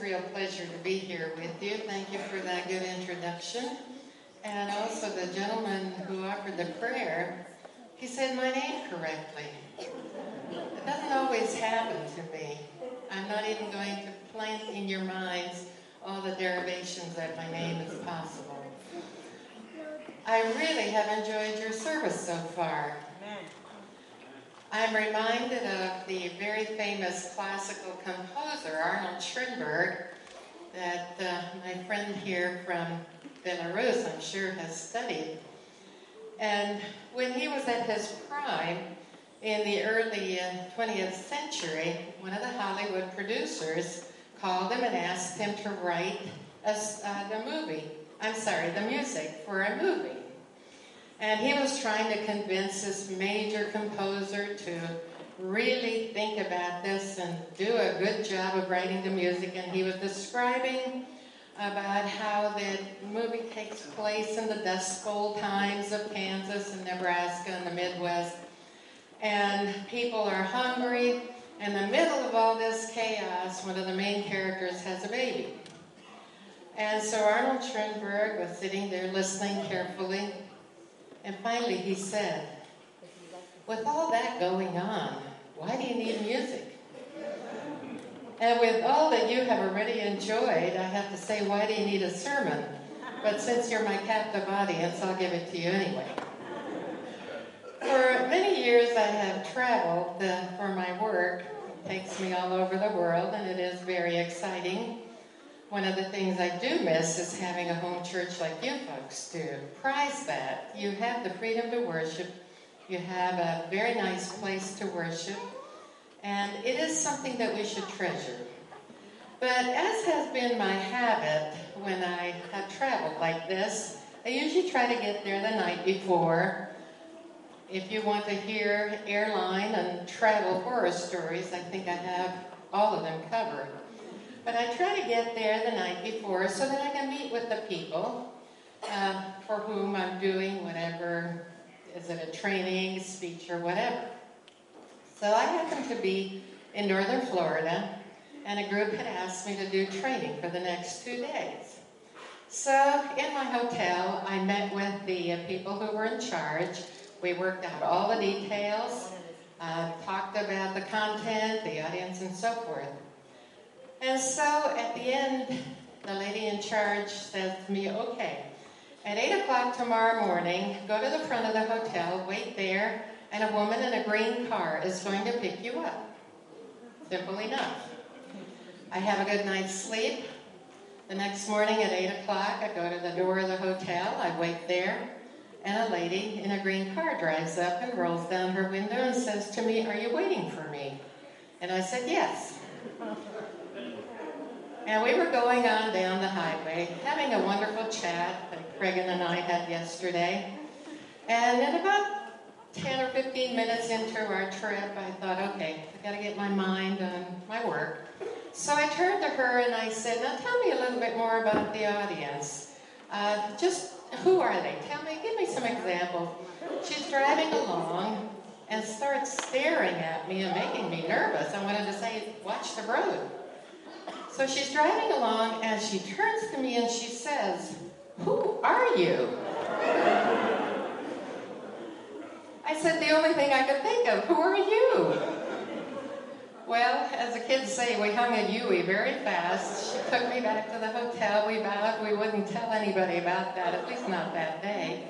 a real pleasure to be here with you. Thank you for that good introduction. And also the gentleman who offered the prayer, he said my name correctly. It doesn't always happen to me. I'm not even going to plant in your minds all the derivations that my name is possible. I really have enjoyed your service so far. I'm reminded of the very famous classical composer, Arnold Schoenberg, that my friend here from Belarus, I'm sure, has studied. And when he was at his prime in the early 20th century, one of the Hollywood producers called him and asked him to write the music for a movie. And he was trying to convince this major composer to really think about this and do a good job of writing the music. And he was describing about how the movie takes place in the Dust Bowl times of Kansas and Nebraska and the Midwest. And people are hungry. In the middle of all this chaos, one of the main characters has a baby. And so Arnold Schoenberg was sitting there listening carefully. And finally he said, with all that going on, why do you need music? And with all that you have already enjoyed, I have to say, why do you need a sermon? But since you're my captive audience, I'll give it to you anyway. For many years I have traveled for my work. It takes me all over the world, and it is very exciting. One of the things I do miss is having a home church like you folks do. Prize that. You have the freedom to worship. You have a very nice place to worship. And it is something that we should treasure. But as has been my habit when I have traveled like this, I usually try to get there the night before. If you want to hear airline and travel horror stories, I think I have all of them covered. But I try to get there the night before so that I can meet with the people for whom I'm doing whatever, is it a training, speech, or whatever. So I happened to be in northern Florida, and a group had asked me to do training for the next 2 days. So in my hotel, I met with the people who were in charge. We worked out all the details, talked about the content, the audience, and so forth. And so at the end, the lady in charge says to me, okay, at 8 o'clock tomorrow morning, go to the front of the hotel, wait there, and a woman in a green car is going to pick you up. Simple enough. I have a good night's sleep. The next morning at 8 o'clock, I go to the door of the hotel, I wait there, and a lady in a green car drives up and rolls down her window and says to me, are you waiting for me? And I said, yes. And we were going on down the highway, having a wonderful chat that Craig and I had yesterday. And in about 10 or 15 minutes into our trip, I thought, okay, I've got to get my mind on my work. So I turned to her and I said, now tell me a little bit more about the audience. Just who are they? Tell me, give me some examples. She's driving along and starts staring at me and making me nervous. I wanted to say, watch the road. So she's driving along and she turns to me and she says, who are you? I said, the only thing I could think of, who are you? Well, as the kids say, we hung a Yui very fast. She took me back to the hotel. We vowed we wouldn't tell anybody about that, at least not that day.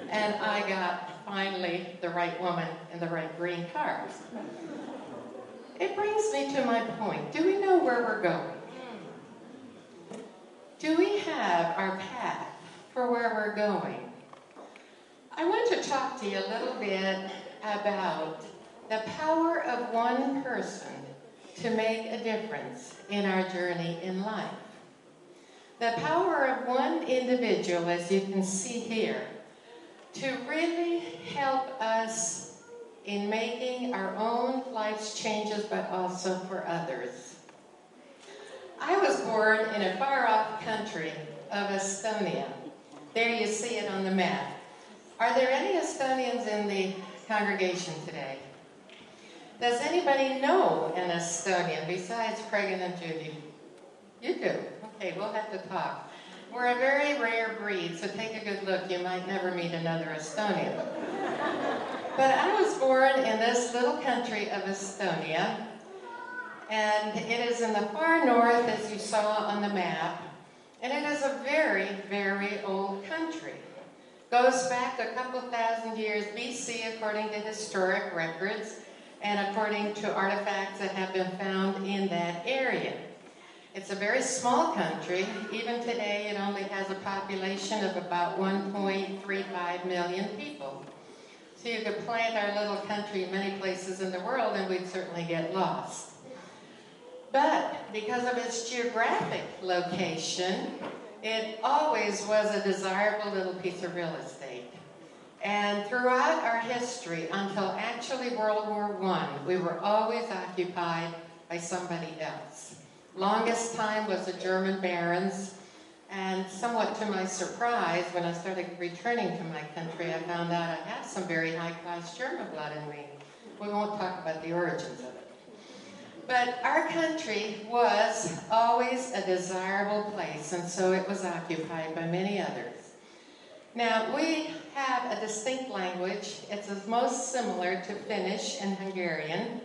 And I got, finally, the right woman in the right green car. It brings me to my point. Do we know where we're going? Do we have our path for where we're going? I want to talk to you a little bit about the power of one person to make a difference in our journey in life. The power of one individual, as you can see here, to really help us in making our own life's changes, but also for others. I was born in a far-off country of Estonia. There you see it on the map. Are there any Estonians in the congregation today? Does anybody know an Estonian besides Craig and Judy? You do? Okay, we'll have to talk. We're a very rare breed, so take a good look. You might never meet another Estonian. But I was born in this little country of Estonia, and it is in the far north, as you saw on the map, and it is a very, very old country. Goes back a couple thousand years BC according to historic records and according to artifacts that have been found in that area. It's a very small country. Even today, it only has a population of about 1.35 million people. So you could plant our little country many places in the world and we'd certainly get lost. But because of its geographic location, it always was a desirable little piece of real estate. And throughout our history, until actually World War I, we were always occupied by somebody else. Longest time was the German barons, and somewhat to my surprise, when I started returning to my country, I found out I have some very high-class German blood in me. We won't talk about the origins of it. But our country was always a desirable place, and so it was occupied by many others. Now, we have a distinct language. It's most similar to Finnish and Hungarian.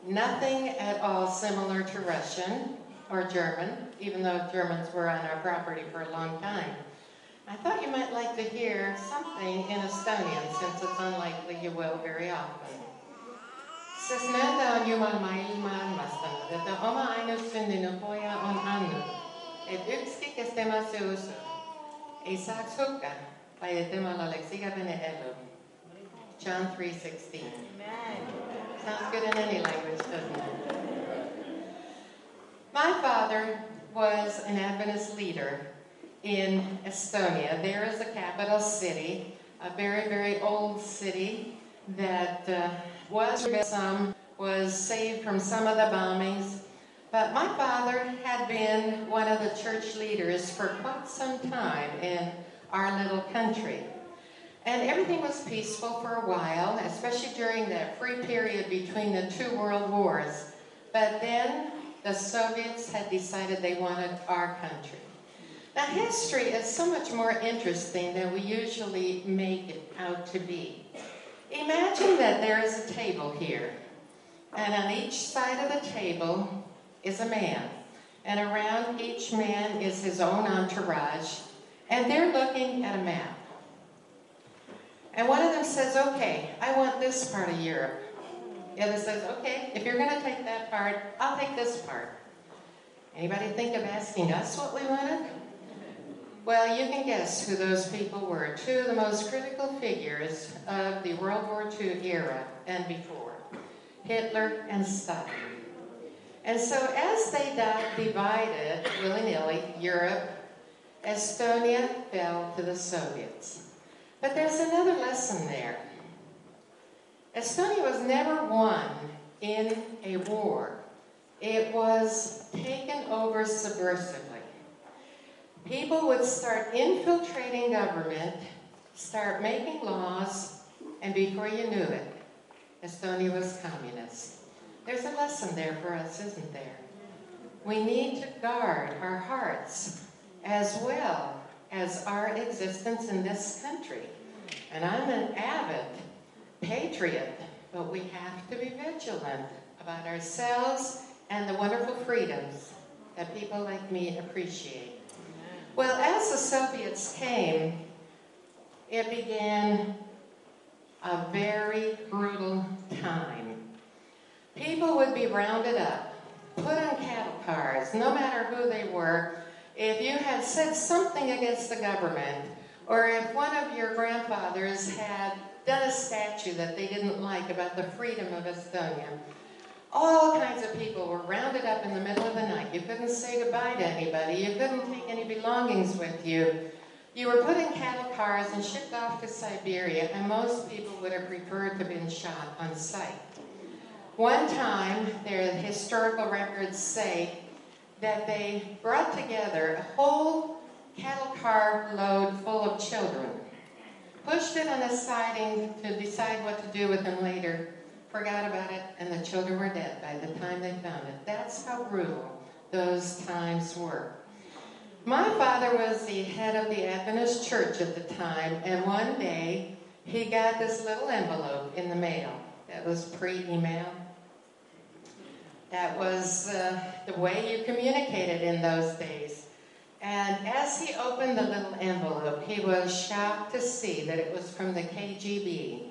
Nothing at all similar to Russian or German, even though Germans were on our property for a long time. I thought you might like to hear something in Estonian, since it's unlikely you will very often. Sest näitä on Jumala maailmasta, että oma ainut-syntynyt poja on annut, että yksikin, kes temasse usuu, ei saaks hukka, vai että temalla oleks igavene elu. John 3:16. Amen. Sounds good in any language, doesn't it? My father was an Adventist leader in Estonia. There is the capital city, a very, very old city that was saved from some of the bombings. But my father had been one of the church leaders for quite some time in our little country. And everything was peaceful for a while, especially during that free period between the two world wars. But then the Soviets had decided they wanted our country. Now, history is so much more interesting than we usually make it out to be. Imagine that there is a table here, and on each side of the table is a man, and around each man is his own entourage, and they're looking at a map. And one of them says, okay, I want this part of Europe. The other says, okay, if you're going to take that part, I'll take this part. Anybody think of asking us what we wanted? Well, you can guess who those people were. Two of the most critical figures of the World War II era and before, Hitler and Stalin. And so as they divided, willy-nilly, Europe, Estonia fell to the Soviets. But there's another lesson there. Estonia was never won in a war. It was taken over subversively. People would start infiltrating government, start making laws, and before you knew it, Estonia was communist. There's a lesson there for us, isn't there? We need to guard our hearts as well as our existence in this country. And I'm an avid patriot, but we have to be vigilant about ourselves and the wonderful freedoms that people like me appreciate. Well, as the Soviets came, it began a very brutal time. People would be rounded up, put on cattle cars, no matter who they were. If you had said something against the government, or if one of your grandfathers had done a statue that they didn't like about the freedom of Estonia, all kinds of people were rounded up in the middle of the night. You couldn't say goodbye to anybody. You couldn't take any belongings with you. You were put in cattle cars and shipped off to Siberia, and most people would have preferred to have been shot on sight. One time, the historical records say that they brought together a whole cattle car load full of children, pushed it on a siding to decide what to do with them later, forgot about it, and the children were dead by the time they found it. That's how brutal those times were. My father was the head of the Adventist church at the time, and one day he got this little envelope in the mail. That was pre-email. That was the way you communicated in those days. And as he opened the little envelope, he was shocked to see that it was from the KGB,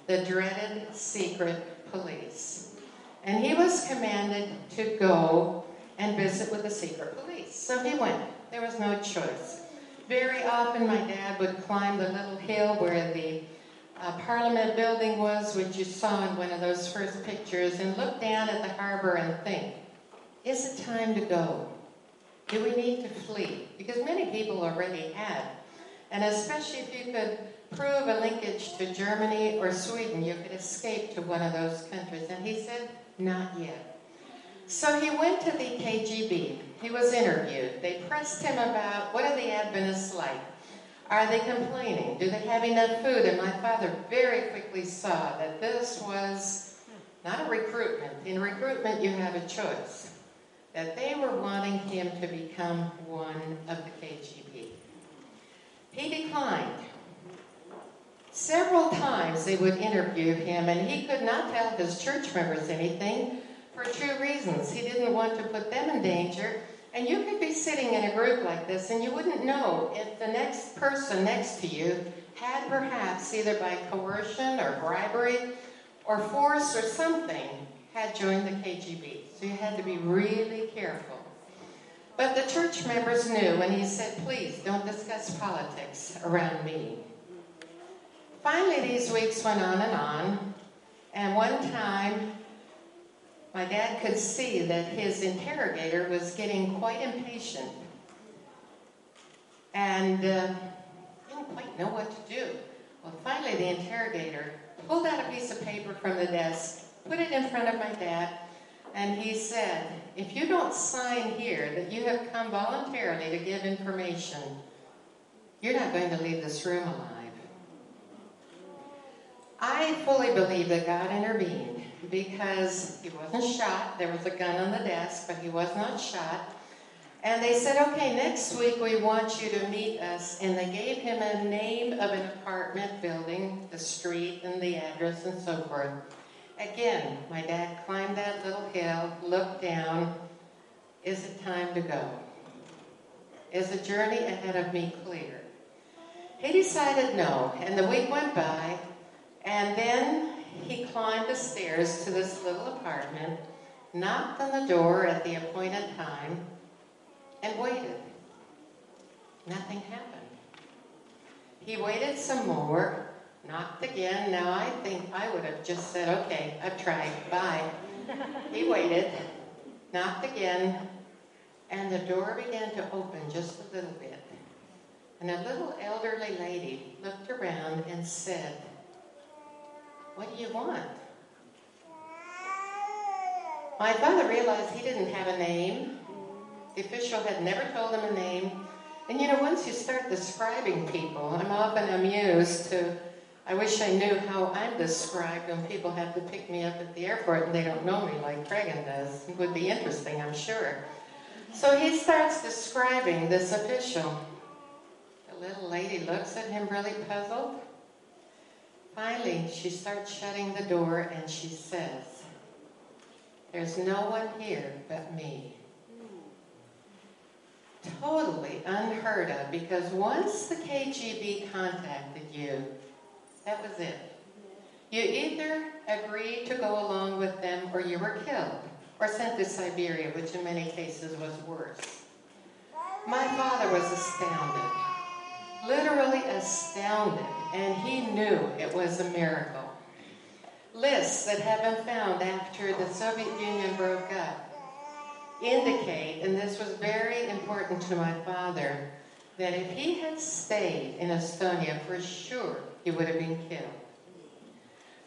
the dreaded secret police. And he was commanded to go and visit with the secret police. So he went. There was no choice. Very often my dad would climb the little hill where the Parliament building was, which you saw in one of those first pictures, and look down at the harbor and think, is it time to go? Do we need to flee? Because many people already had. And especially if you could prove a linkage to Germany or Sweden, you could escape to one of those countries. And he said, not yet. So he went to the KGB. He was interviewed. They pressed him about, what are the Adventists like? Are they complaining? Do they have enough food? And my father very quickly saw that this was not a recruitment. In recruitment, you have a choice. That they were wanting him to become one of the KGB. He declined. Several times they would interview him, and he could not tell his church members anything for two reasons. He didn't want to put them in danger, and you could be sitting in a group like this, and you wouldn't know if the next person next to you had perhaps, either by coercion or bribery or force or something, had joined the KGB. So you had to be really careful. But the church members knew, and he said, please, don't discuss politics around me. Finally, these weeks went on, and one time, my dad could see that his interrogator was getting quite impatient and didn't quite know what to do. Well, finally, the interrogator pulled out a piece of paper from the desk, put it in front of my dad, and he said, if you don't sign here that you have come voluntarily to give information, you're not going to leave this room alive. I fully believe that God intervened because he wasn't shot. There was a gun on the desk, but he was not shot. And they said, okay, next week we want you to meet us. And they gave him a name of an apartment building, the street and the address and so forth. Again, my dad climbed that little hill, looked down. Is it time to go? Is the journey ahead of me clear? He decided no, and the week went by, and then he climbed the stairs to this little apartment, knocked on the door at the appointed time, and waited. Nothing happened. He waited some more, knocked again. Now I think I would have just said, okay, I've tried, bye. He waited, knocked again, and the door began to open just a little bit. And a little elderly lady looked around and said, what do you want? My father realized he didn't have a name. The official had never told him a name. And you know, once you start describing people, I'm often amused to, I wish I knew how I'm described when people have to pick me up at the airport and they don't know me like Cregan does. It would be interesting, I'm sure. So he starts describing this official. The little lady looks at him really puzzled. Finally, she starts shutting the door and she says, there's no one here but me. Totally unheard of, because once the KGB contacted you, that was it. You either agreed to go along with them or you were killed or sent to Siberia, which in many cases was worse. My father was astounded, literally astounded, and he knew it was a miracle. Lists that have been found after the Soviet Union broke up indicate, and this was very important to my father, that if he had stayed in Estonia, for sure he would have been killed.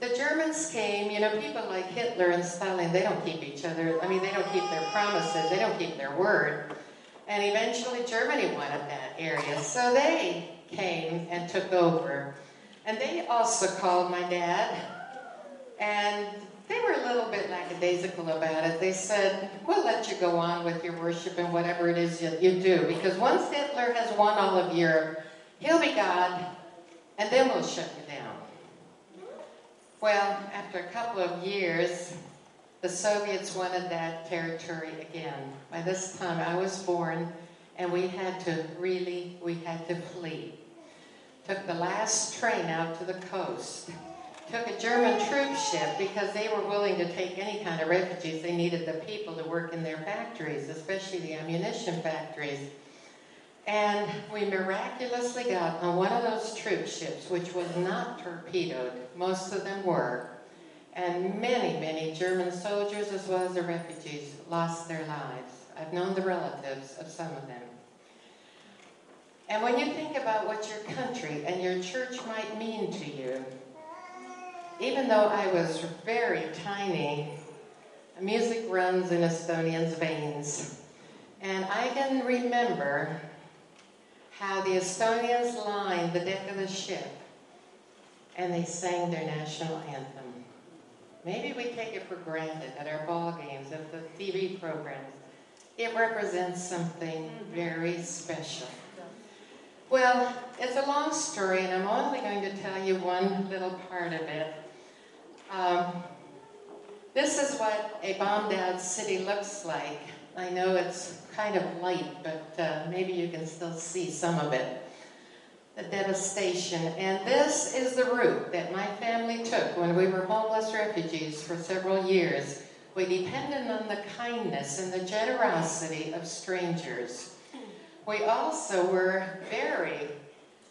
The Germans came, you know, people like Hitler and Stalin, they don't keep each other, they don't keep their promises, they don't keep their word. And eventually Germany wanted that area, so they came and took over. And they also called my dad, and they were a little bit lackadaisical about it. They said, we'll let you go on with your worship and whatever it is you do, because once Hitler has won all of Europe, he'll be God, and then we'll shut you down. Well, after a couple of years, the Soviets wanted that territory again. By this time, I was born, and we had to flee. Took the last train out to the coast. Took a German troop ship because they were willing to take any kind of refugees. They needed the people to work in their factories, especially the ammunition factories. And we miraculously got on one of those troop ships, which was not torpedoed. Most of them were. And many, many German soldiers, as well as the refugees, lost their lives. I've known the relatives of some of them. And when you think about what your country and your church might mean to you, even though I was very tiny, music runs in Estonians' veins. And I can remember how the Estonians lined the deck of the ship and they sang their national anthem. Maybe we take it for granted at our ball games, at the TV programs. It represents something very special. Well, it's a long story, and I'm only going to tell you one little part of it. This is what a bombed-out city looks like. I know it's kind of light, but maybe you can still see some of it. The devastation. And this is the route that my family took when we were homeless refugees for several years. We depended on the kindness and the generosity of strangers. We also were very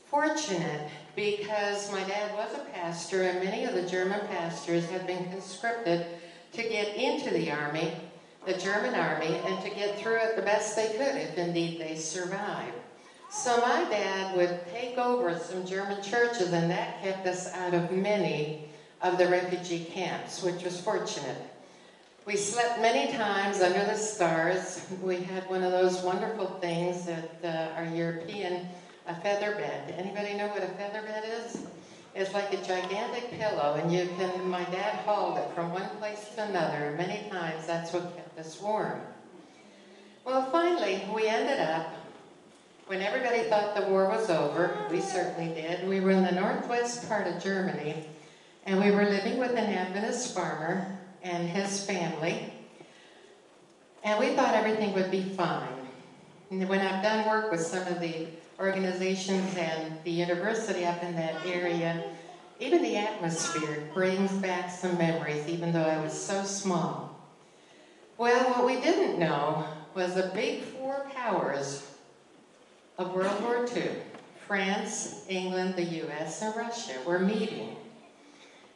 fortunate because my dad was a pastor, and many of the German pastors had been conscripted to get into the army, the German army, and to get through it the best they could, if indeed they survived. So my dad would take over some German churches, and that kept us out of many of the refugee camps, which was fortunate. We slept many times under the stars. We had one of those wonderful things that are European, a feather bed. Anybody know what a feather bed is? It's like a gigantic pillow, and my dad hauled it from one place to another. Many times that's what kept us warm. Well, finally, we ended up, when everybody thought the war was over, we certainly did, we were in the northwest part of Germany, and we were living with an Adventist farmer and his family, and we thought everything would be fine. And when I've done work with some of the organizations and the university up in that area, even the atmosphere brings back some memories, even though I was so small. Well, what we didn't know was the big four powers of World War II, France, England, the US, and Russia, were meeting.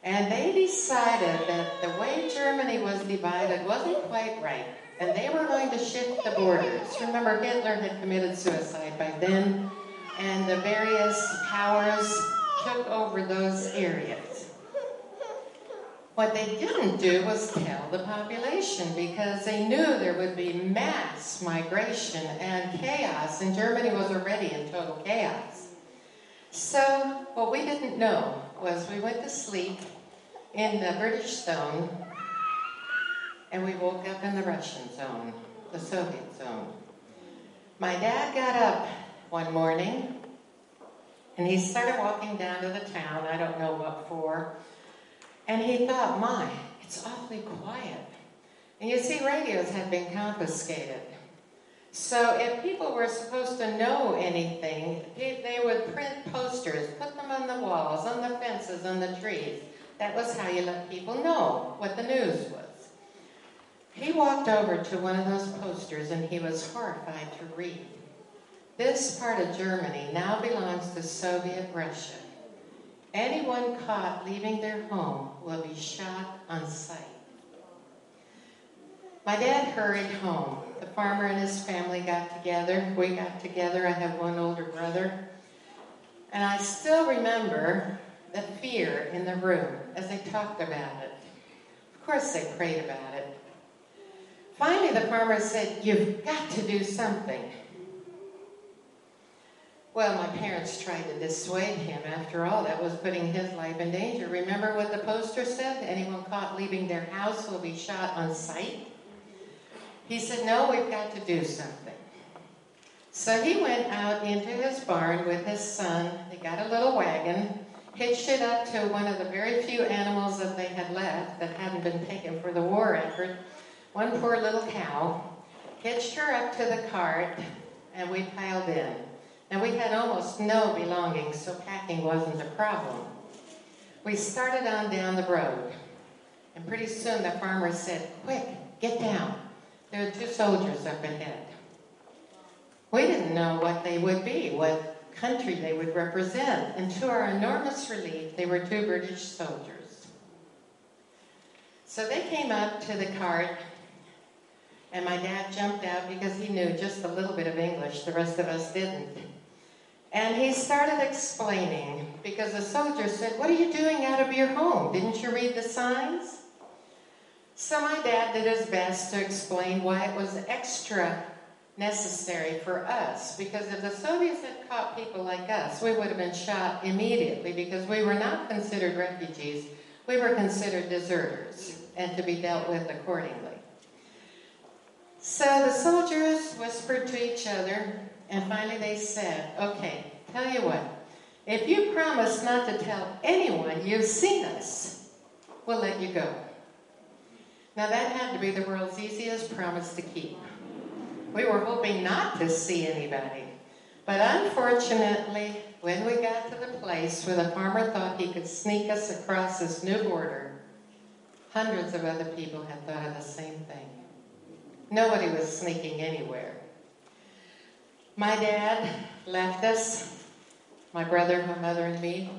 And they decided that the way Germany was divided wasn't quite right, and they were going to shift the borders. Remember, Hitler had committed suicide by then, and the various powers took over those areas. What they didn't do was tell the population, because they knew there would be mass migration and chaos, and Germany was already in total chaos. So what we didn't know was we went to sleep in the British zone, and we woke up in the Russian zone, the Soviet zone. My dad got up one morning, and he started walking down to the town, I don't know what for, and he thought, my, it's awfully quiet. And you see, radios had been confiscated. So if people were supposed to know anything, they would print posters, put them on the walls, on the fences, on the trees. That was how you let people know what the news was. He walked over to one of those posters, and he was horrified to read. This part of Germany now belongs to Soviet Russia. Anyone caught leaving their home will be shot on sight. My dad hurried home. The farmer and his family got together. We got together. I have one older brother. And I still remember the fear in the room as they talked about it. Of course they prayed about it. Finally, the farmer said, "You've got to do something." Well, my parents tried to dissuade him. After all, that was putting his life in danger. Remember what the poster said? Anyone caught leaving their house will be shot on sight. He said, no, we've got to do something. So he went out into his barn with his son. They got a little wagon, hitched it up to one of the very few animals that they had left that hadn't been taken for the war effort, one poor little cow, hitched her up to the cart, and we piled in. And we had almost no belongings, so packing wasn't a problem. We started on down the road, and pretty soon the farmer said, quick, get down. There are 2 soldiers up ahead. We didn't know what they would be, what country they would represent, and to our enormous relief, they were 2 British soldiers. So they came up to the cart, and my dad jumped out because he knew just a little bit of English. The rest of us didn't. And he started explaining, because the soldier said, what are you doing out of your home? Didn't you read the signs? So my dad did his best to explain why it was extra necessary for us, because if the Soviets had caught people like us, we would have been shot immediately, because we were not considered refugees, we were considered deserters, and to be dealt with accordingly. So the soldiers whispered to each other, and finally they said, okay, tell you what, if you promise not to tell anyone you've seen us, we'll let you go. Now that had to be the world's easiest promise to keep. We were hoping not to see anybody. But unfortunately, when we got to the place where the farmer thought he could sneak us across this new border, hundreds of other people had thought of the same thing. Nobody was sneaking anywhere. My dad left us, my brother, my mother, and me,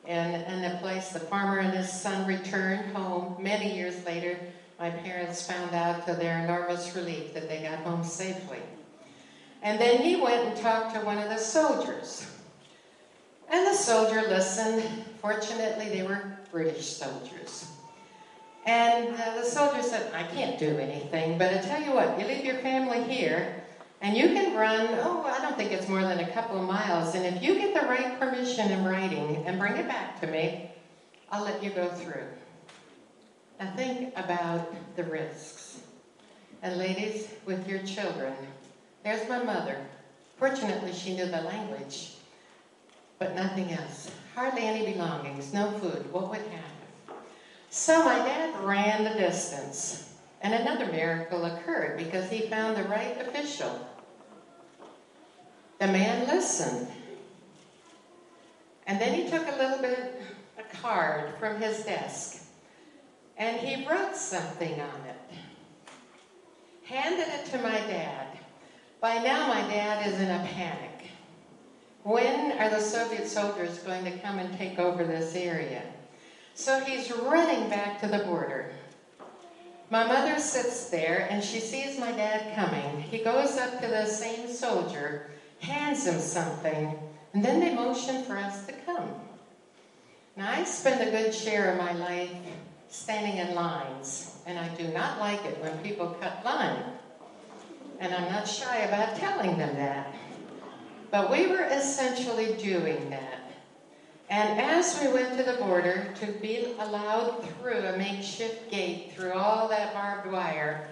in a place. The farmer and his son returned home. Many years later, my parents found out to their enormous relief that they got home safely. And then he went and talked to one of the soldiers. And the soldier listened. Fortunately, they were British soldiers. And the soldier said, I can't do anything, but I tell you what, you leave your family here, and you can run, I don't think it's more than a couple of miles, and if you get the right permission in writing and bring it back to me, I'll let you go through. Now think about the risks. And ladies, with your children, there's my mother. Fortunately, she knew the language, but nothing else. Hardly any belongings, no food. What would happen? So my dad ran the distance, and another miracle occurred because he found the right official. The man listened, and then he took a card from his desk, and he wrote something on it, handed it to my dad. By now, my dad is in a panic. When are the Soviet soldiers going to come and take over this area? So he's running back to the border. My mother sits there, and she sees my dad coming. He goes up to the same soldier, hands him something, and then they motion for us to come. Now, I spend a good share of my life standing in lines, and I do not like it when people cut line. And I'm not shy about telling them that. But we were essentially doing that. And as we went to the border to be allowed through a makeshift gate through all that barbed wire,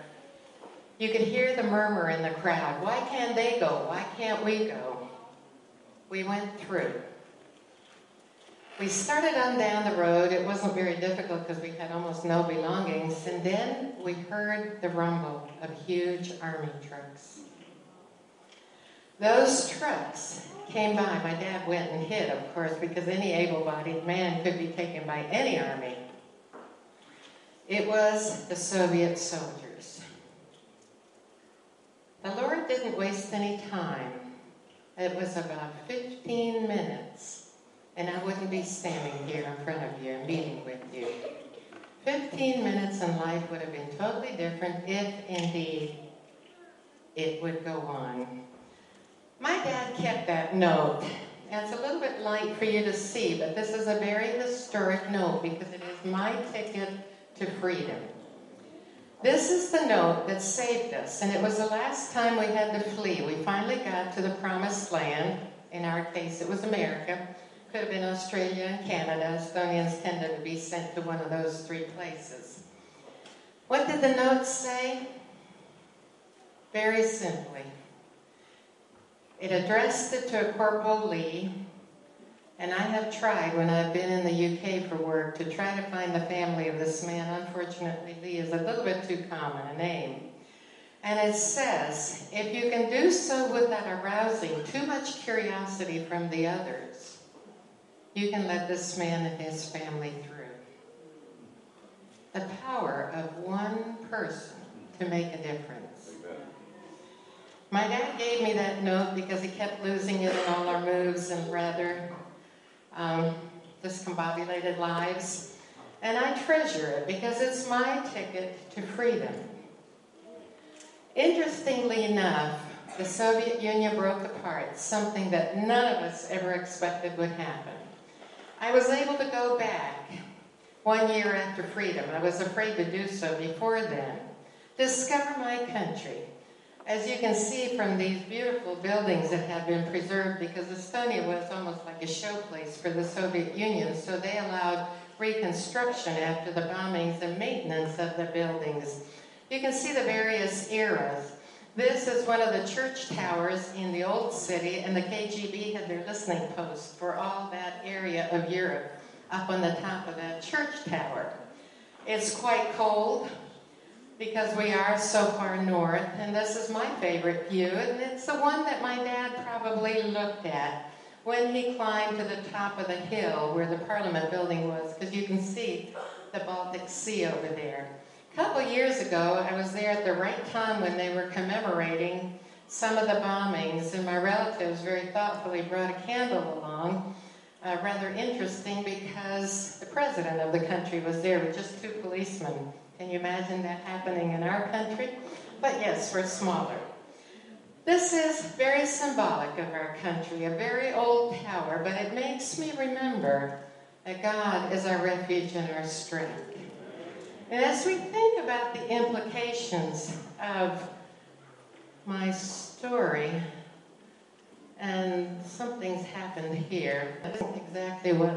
you could hear the murmur in the crowd. Why can't they go? Why can't we go? We went through. We started on down the road. It wasn't very difficult because we had almost no belongings. And then we heard the rumble of huge army trucks. Those trucks came by. My dad went and hid, of course, because any able-bodied man could be taken by any army. It was the Soviet soldiers. The Lord didn't waste any time. It was about 15 minutes, and I wouldn't be standing here in front of you and meeting with you. 15 minutes and life would have been totally different if, indeed, it would go on. My dad kept that note. And it's a little bit light for you to see, but this is a very historic note because it is my ticket to freedom. This is the note that saved us, and it was the last time we had to flee. We finally got to the promised land, In our case, it was America. Could have been Australia and Canada. Estonians tended to be sent to one of those three places. What did the note say? Very simply, it addressed it to a Corporal Lee, and I have tried when I've been in the UK for work to try to find the family of this man. Unfortunately, Lee is a little bit too common a name. And it says, if you can do so without arousing too much curiosity from the others, you can let this man and his family through. The power of one person to make a difference. My dad gave me that note because he kept losing it in all our moves and rather discombobulated lives. And I treasure it because it's my ticket to freedom. Interestingly enough, the Soviet Union broke apart, something that none of us ever expected would happen. I was able to go back 1 year after freedom. I was afraid to do so before then. Discover my country. As you can see from these beautiful buildings that have been preserved, because Estonia was almost like a showplace for the Soviet Union, so they allowed reconstruction after the bombings and maintenance of the buildings. You can see the various eras. This is one of the church towers in the old city, and the KGB had their listening post for all that area of Europe up on the top of that church tower. It's quite cold because we are so far north, and this is my favorite view, and it's the one that my dad probably looked at when he climbed to the top of the hill where the Parliament building was, because you can see the Baltic Sea over there. A couple years ago, I was there at the right time when they were commemorating some of the bombings, and my relatives very thoughtfully brought a candle along. Rather interesting because the president of the country was there with just 2 policemen. Can you imagine that happening in our country? But yes, we're smaller. This is very symbolic of our country, a very old tower, but it makes me remember that God is our refuge and our strength. And as we think about the implications of my story, and something's happened here, that isn't exactly what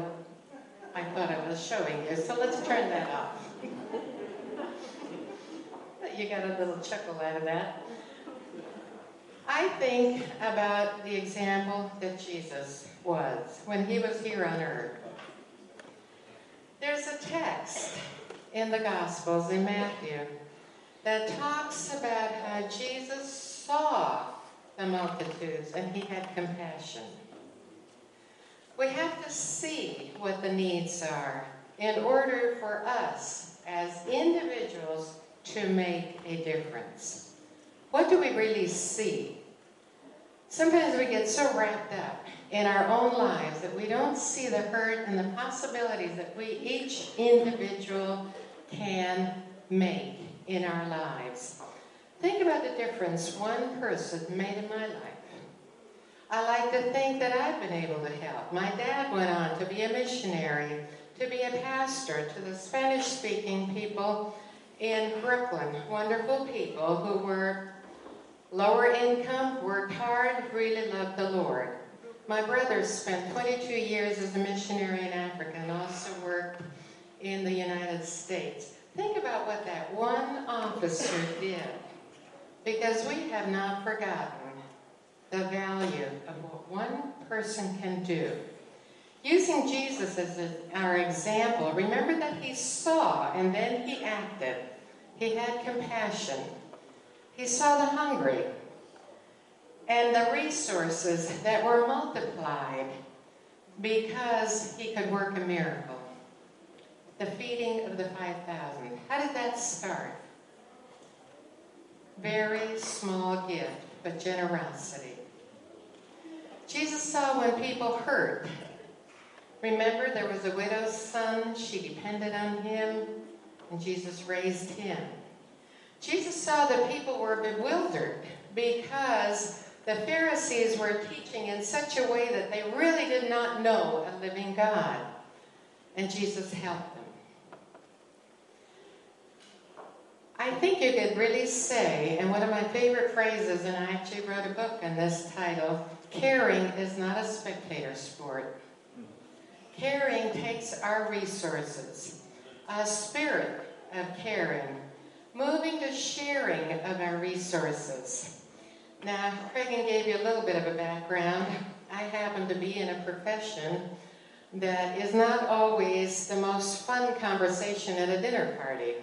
I thought I was showing you, so let's turn that off. You got a little chuckle out of that. I think about the example that Jesus was when he was here on earth. There's a text in the Gospels, in Matthew, that talks about how Jesus saw the multitudes and he had compassion. We have to see what the needs are in order for us as individuals to make a difference. What do we really see? Sometimes we get so wrapped up in our own lives that we don't see the hurt and the possibilities that we, each individual, can make in our lives. Think about the difference one person made in my life. I like to think that I've been able to help. My dad went on to be a missionary, to be a pastor to the Spanish-speaking people in Brooklyn. Wonderful people who were lower income, worked hard, really loved the Lord. My brother spent 22 years as a missionary in Africa and also worked in the United States. Think about what that one officer did, because we have not forgotten the value of what one person can do. Using Jesus as our example, remember that he saw and then he acted. He had compassion. He saw the hungry and the resources that were multiplied because he could work a miracle. The feeding of the 5,000. How did that start? Very small gift, but generosity. Jesus saw when people hurt. Remember, there was a widow's son. She depended on him, and Jesus raised him. Jesus saw that people were bewildered because the Pharisees were teaching in such a way that they really did not know a living God. And Jesus helped them. I I think you could really say, and one of my favorite phrases, and I actually wrote a book on this title, caring is not a spectator sport. Caring takes our resources, a spirit of caring, moving to sharing of our resources. Now, Craig gave you a little bit of a background. I happen to be in a profession that is not always the most fun conversation at a dinner party.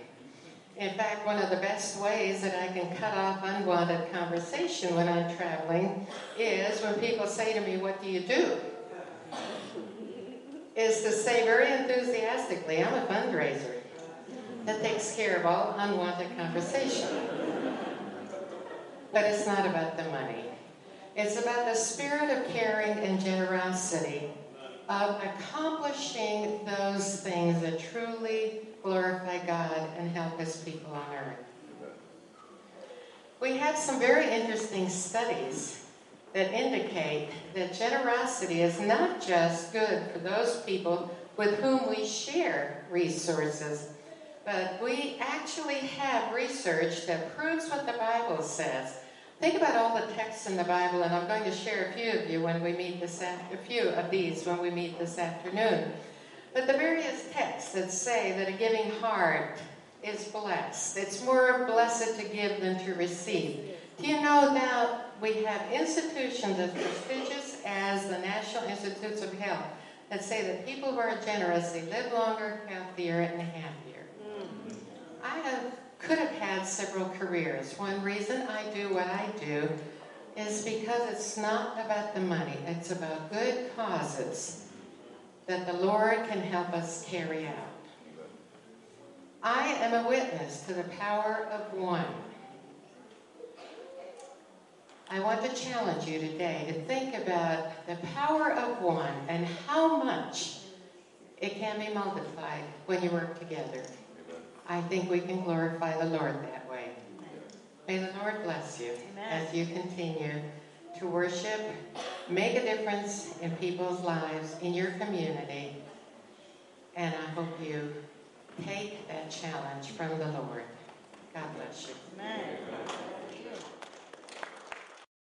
In fact, one of the best ways that I can cut off unwanted conversation when I'm traveling is when people say to me, "What do you do?" is to say very enthusiastically, "I'm a fundraiser that takes care of all unwanted conversation." But it's not about the money. It's about the spirit of caring and generosity, of accomplishing those things that truly glorify God and help His people on earth. We have some very interesting studies that indicate that generosity is not just good for those people with whom we share resources, but we actually have research that proves what the Bible says. Think about all the texts in the Bible, and I'm going to share a few of these when we meet this afternoon. But the various texts that say that a giving heart is blessed. It's more blessed to give than to receive. Do you know now we have institutions as prestigious as the National Institutes of Health that say that people who are generous, they live longer, healthier, and happier. I could have had several careers. One reason I do what I do is because it's not about the money. It's about good causes that the Lord can help us carry out. I am a witness to the power of one. I want to challenge you today to think about the power of one and how much it can be multiplied when you work together. I think we can glorify the Lord that way. May the Lord bless you as you continue to worship, make a difference in people's lives, in your community, and I hope you take that challenge from the Lord. God bless you. Amen.